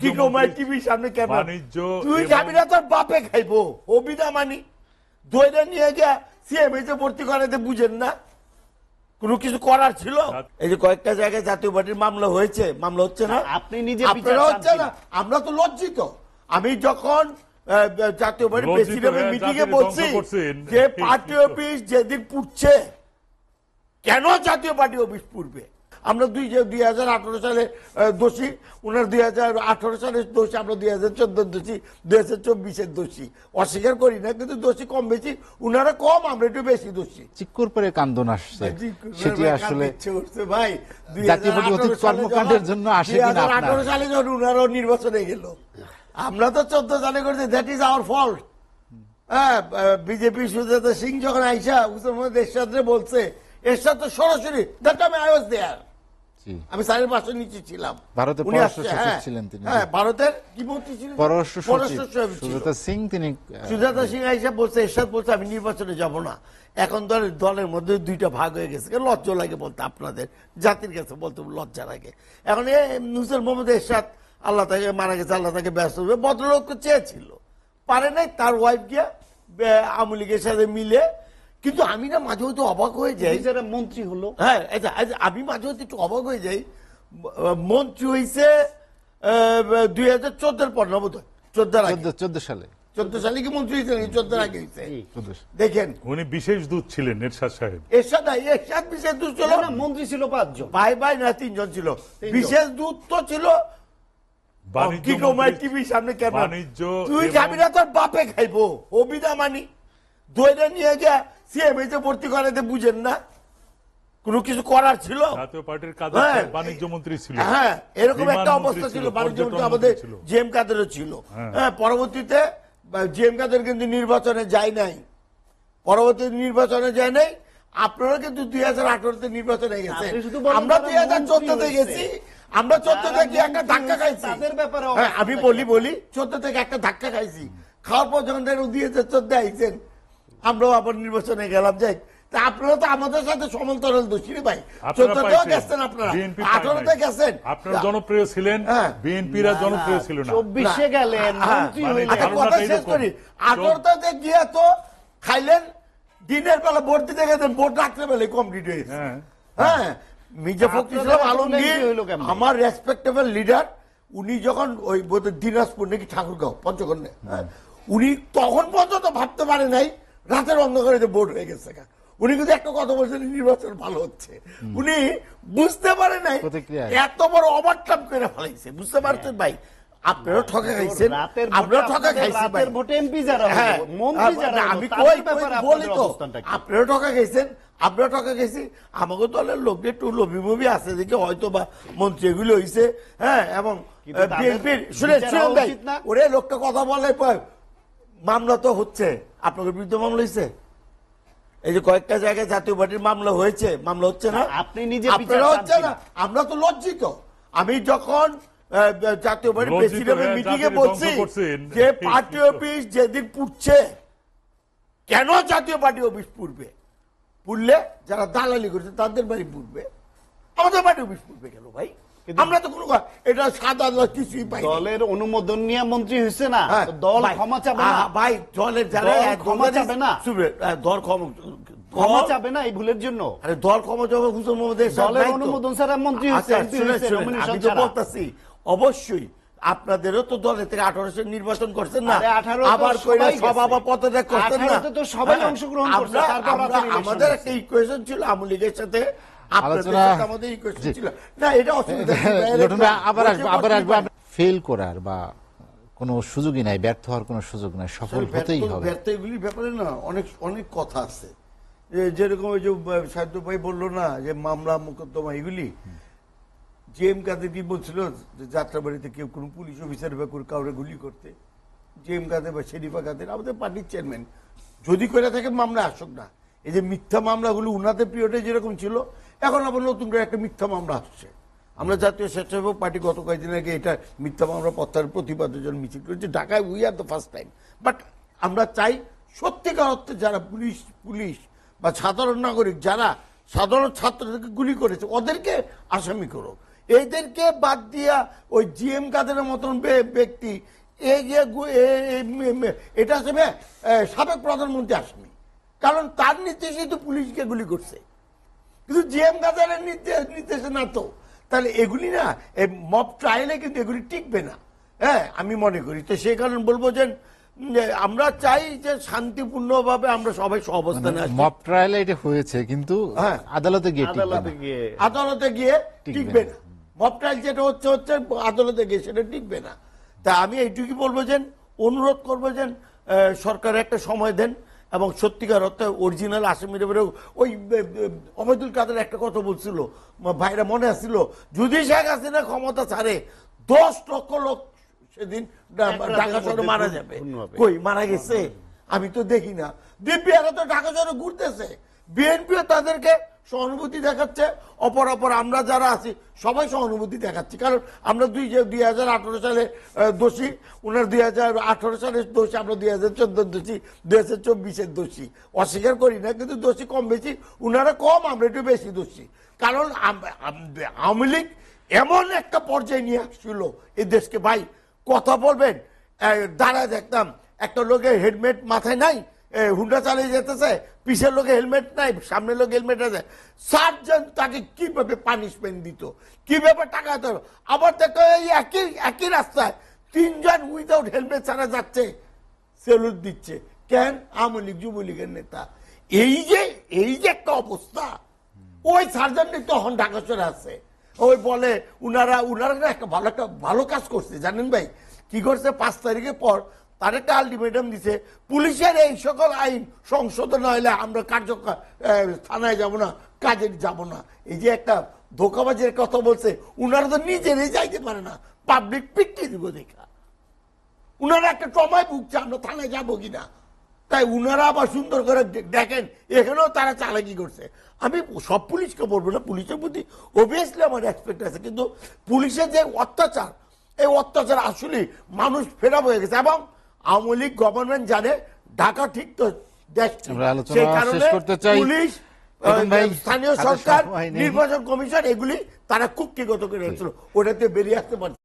কি কমায় টিভির সামনে কেন তুই খাবি না, তোর বাপে খাইবো অবিদা মানি দইটা নিয়ে গিয়া সিএমএইচে ভর্তি করাতে বুঝেন না কোনো কিছু করার ছিল? এই যে কয়েকটা জায়গায় জাতীয় পার্টির মামলা হয়েছে, মামলা হচ্ছে না, আপনি নিজে হচ্ছে না, আমরা তো লজ্জিত। আমি যখন জাতীয় পার্টির প্রেসিডেন্টের মিটিং এ বলছি যে পার্টি অফিস যেদিন পুড়ছে, কেন জাতীয় পার্টি অফিস পুড়বে? আমরা 2018 সালে দোষী, ওনার 2018 সালের দোষী, আমরা 2014 দোষী, 2024 দোষী, অস্বীকার করি না, কিন্তু দোষী কম বেশি, উনারা কম, আমরা একটু বেশি দোষী। চিক্কুর পরে কান্দন আসছে, সেটি আসলে ভাই জাতীয় পার্টি অতীত কর্মকাণ্ডের জন্য আসে কিনা? 2018 সালে যখন উনারাও নির্বাচনে গেল, আমরা তো 14 সালে করেছি, দ্যাট ইজ আওয়ার ফল্ট। হ্যাঁ, বিজেপি সুজাতা সিং যখন আইসা হুসেন মোহাম্মদ এরশাদরে বলছে, এরশাদ তো সরাসরি, দ্যাট টাইম আই ওয়াজ দেয়ার, আমি স্যারের পাশে নিচে ছিলাম, ভারতের পররাষ্ট্র সচিব ছিলেন তিনি। হ্যাঁ, ভারতের কি মন্ত্রী ছিলেন? পররাষ্ট্র সচিব সুজাতা সিং। তিনি সুজাতা সিং আইসা বলছে, এরশাদ বলছে আমি নির্বাচনে যাব না। এখন দলের মধ্যে দুইটা ভাগ হয়ে গেছে, লজ্জা লাগে বলতে, আপনাদের জাতির কাছে বলতে লজ্জা লাগে। এখন হুসেন মোহাম্মদ এরশাদ, আল্লাহ তাকে মারা গেছে, আল্লাহ তাকে ব্যস্ত হবে, ভদ্রলোক চেয়েছিল, পারে নাই, তার ওয়াইফ গিয়া আওয়ামী লীগের সাথে মিলে। কিন্তু আমি না মাঝে মধ্যে অবাক হয়ে যাই, যারা মন্ত্রী হলো, হ্যাঁ আমি মাঝে মধ্যে একটু অবাক হয়ে যাই, মন্ত্রী হয়েছে 2014 পর, না বোধ হয় 14 সালে, 14 সালে কি মন্ত্রী হয়েছে, 14 আগে হয়েছে। দেখেন, উনি বিশেষ দূত ছিলেন এরশাদ সাহেব। এরশাদ বিশেষ দূত ছিল না, মন্ত্রী ছিল 5 জন, ভাই না 3 জন ছিল, বিশেষ দূত তো ছিল কি কমায় টিভির সামনে কেন? তুই খাবি না, তোর বাপে খাইবো অবিদা মানি দইটা নিয়ে গিয়া সিএমএইচে ভর্তি করাতে বুঝেন না কোনো কিছু করার ছিল? জাতীয় পার্টির কাজ, বাণিজ্য মন্ত্রী ছিল, হ্যাঁ, এরকম একটা অবস্থা ছিল। বাণিজ্য মন্ত্রী আমাদের জিএম কাদেরও ছিল। হ্যাঁ, পরবর্তীতে জিএম কাদের কিন্তু নির্বাচনে যায় নাই, পরবর্তী নির্বাচনে যায় নাই। আপনারা কিন্তু 2018-তে নির্বাচনে গেছে, আমরা 2014-তে গেছি, আমরা 14 থেকে একটা ধাক্কা খাইছি। আমি বলি 14 থেকে একটা ধাক্কা খাইছি, খাওয়ার পর যখন 2014 আইছেন, আমরাও আবার নির্বাচনে গেলাম। যাই, আপনারা তো আমাদের সাথে সমান্তরাল দোষী ভাই, 14তেও গেছেন, আপনারা 18তে গেছেন, আপনারা জনপ্রিয় ছিলেন, বিএনপিরা জনপ্রিয় ছিল না, 24-এ গেলেন মন্ত্রী হইলেন। কথা শেষ করি, 18তে গিয়ে তো খাইলেন, দিনের বেলা ভোট দিতে গেছেন, ভোট রাত্রে বেলায় কমপ্লিট হয়েছে। হ্যাঁ, মির্জা ফখরুল ইসলাম আলমগীর আমার রেসপেক্টেবল লিডার, উনি যখন ওই দিনাজপুর নাকি ঠাকুরগাঁও পঞ্চকন্যা, উনি তখন পর্যন্ত ভাবতে পারে নাই রাতের অন্ধকারে যে ভোট হয়ে গেছে। উনি কিন্তু একটা কথা বলছেন, নির্বাচন ভালো হচ্ছে, উনি বুঝতে পারে নাই এত বড় ওভারটাম করে ফেলাইছে। বুঝতে পারছেন ভাই, আপনারাও ঠকা খাইছেন, আপনারাও ঠকা খাইছেন, আমি বলি তো, আপনারাও ঠকা খাইছেন, আমরা ঠকা গেছি। আমাকে দলের লোক একটু লোভি মুভি আছে দেখে হয়তো বা মন্ত্রী এগুলো হয়েছে। হ্যাঁ, এবং বিএনপির শুনেন ভাই, ওরে লোকটা কথা বলে, মামলা তো হচ্ছে, আপনাদের বিরুদ্ধে মামলা হয়েছে, এই যে কয়েকটা জায়গায় জাতীয় পার্টির মামলা হয়েছে, মামলা হচ্ছে না, আপনি নিজে হচ্ছে না, আমরা তো লজ্জিত। আমি যখন জাতীয় পার্টির প্রেসিডেন্টের মিটিং এ বলছি যে পার্টি অফিস যেদিন পুড়ছে, কেন জাতীয় পার্টি অফিস পুড়বে? পুড়লে যারা দালালি করছে তাদের বাড়ি পুড়বে, আমাদের পার্টি অফিস পুড়বে কেন ভাই? আমরা তো কোনো এটা সাদা কিছুই পাই, দলের অনুমোদন নিয়ে মন্ত্রী হয়েছে না, দল ক্ষমা চাবে না ভাই, দলের যারা ক্ষমা চাবে না, দল ক্ষমা চাবে না এই ভুলের জন্য। আরে দল ক্ষমা চাবে হুসেন মোহাম্মদ এরশাদ দলের অনুমোদন ছাড়া মন্ত্রী হয়েছে, আমি তো বলতাছি অবশ্যই আপনাদেরও তো দলের থেকে 18 নির্বাচন করছেন না, আবার কইরা সব আবার পদত্যাগ করছেন না, তো সবাই অংশগ্রহণ করছে। আমাদের একটা ইকুয়েশন ছিল আওয়ামী লীগের সাথে, ফেল করার বা কোনো সুযোগই নাই, ব্যর্থ হওয়ার কোনো সুযোগ নাই, সফল হতেই হবে। ব্যর্থ এগুলির ব্যাপারে না অনেক অনেক কথা আছে, যেরকম ওই যে সাহিত্য ভাই বললো না যে মামলা মোকদ্দমা এগুলি, জিএম কাদের কি বলছিল যে যাত্রাবাড়িতে কেউ কোনো পুলিশ অফিসার বা কাউরে গুলি করতে, জিএম কাদের বা শরীফা কাদের আমাদের পার্টির চেয়ারম্যান, যদি করে থাকে মামলা আসুক না। এই যে মিথ্যা মামলাগুলো উনাদের পিরিয়ডে যেরকম ছিল, এখন আবার নতুন করে একটা মিথ্যা মামলা আসছে। আমরা জাতীয় স্বেচ্ছাসেবক পার্টি গত কয়েকদিন আগে এটা মিথ্যা মামলা প্রত্যাহারের প্রতিবাদের জন্য মিছিল করেছি ঢাকায়, we are the first time. But আমরা চাই সত্যিকার অর্থে যারা পুলিশ বা সাধারণ নাগরিক, যারা সাধারণ ছাত্রদেরকে গুলি করেছে, ওদেরকে আসামি করো। এদেরকে বাদ দিয়া ওই জিএম কাদেরের মতন ব্যক্তি এটা হিসেবে সাবেক প্রধানমন্ত্রী আসেনি, কারণ তার নির্দেশেই তো পুলিশকে গুলি করছে, কিন্তু জিএম কাদেরের নির্দেশে না তো। তাহলে এগুলি না মব ট্রায়ালে কিন্তু এগুলি টিকবে না, হ্যাঁ আমি মনে করি। তো সেই কারণে বলবো যে আমরা চাই যে শান্তিপূর্ণভাবে আমরা সবাই সহাবস্থানে আছি। মব ট্রায়ালে এটা হয়েছে, কিন্তু আদালতে গিয়ে আদালতে গিয়ে টিকবে না। মব ট্রায়াল যেটা হচ্ছে আদালতে গিয়ে সেটা টিকবে না। তা আমি এইটুকুই বলবো যে অনুরোধ করবো যে সরকার একটা সময় দেন এবং সত্যিকার অর্থে অরিজিনাল আসামির ব্যাপারে ওই ওবায়দুল কাদের একটা কথা বলছিল, ভাইরা মনে আসছিল, যদি শেখ হাসিনা ক্ষমতা ছাড়ে 10 লক্ষ লোক সেদিন ঢাকা শহরে মারা যাবে। কই মারা গেছে? আমি তো দেখি না। দিব্যারা তো ঢাকা শহরে ঘুরতেছে, বিএনপিও তাদেরকে সহানুভূতি দেখাচ্ছে, অপর আমরা যারা আছি সবাই সহানুভূতি দেখাচ্ছি। কারণ আমরা 2018 সালে দোষী, ওনার 2018 সালের দোষী, আমরা 2014 দোষী, 2024 দোষী, অস্বীকার করি না, কিন্তু দোষী কম বেশি, ওনারা কম আমরা একটু বেশি দোষী। কারণ আওয়ামী লীগ এমন একটা পর্যায়ে নিয়ে আসছিল এই দেশকে, ভাই কথা বলবেন দাঁড়ায় দেখতাম একটা লোকের হেলমেট মাথায় নাই, হুন্ডা চালিয়ে যেতেছে, পিছের লোকে হেলমেট নাই, সামনের লোক হেলমেট আছে, সার্জন তাকে কিভাবে পানিশমেন্ট দিত, কিভাবে টাকা দিত। আবার দেখো এই একই রাস্তায় 3 জন উইদাউট হেলমেট ছাড়া যাচ্ছে, সেলুট দিচ্ছে। কেন? আওয়ামী লীগ যুবলীগের নেতা। এই যে একটা অবস্থা, ওই সার্জনটি তখন ঢাকা শহরে আছে, ওই বলে উনারা একটা ভালো কাজ করছে জানেন ভাই, কি করছে? 5 তারিখের পর তার একটা আলটিমেটাম দিছে, পুলিশের এই সকল আইন সংশোধন হইলে আমরা থানায় যাব না, কাজে যাব না। এই যে একটা ধোকাবাজের কথা বলছে, উনারা তো নিজেরাই যাইতে পারে না, পাবলিক পিটিয়ে দিব দেখা। উনারা একটা ট্রমায় ভুগছে, আমরা থানায় যাবো কিনা। তাই উনারা আবার সুন্দর করে দেখেন, এখানেও তারা চালাকি করছে। আমি সব পুলিশকে বলবো না, পুলিশের প্রতি অবভিয়াসলি আমার রেসপেক্ট আছে, কিন্তু পুলিশের যে অত্যাচার, এই অত্যাচার আসলে মানুষ ফেরা হয়ে গেছে। এবং আওয়ামী লীগ গভর্নমেন্ট জানে ঢাকা ঠিক তো দেশ, সেই কারণে পুলিশ, স্থানীয় সরকার, নির্বাচন কমিশন এগুলি তারা কুক্ষিগত করে হচ্ছিল, ওটাতে বেরিয়ে আসতে পারছে।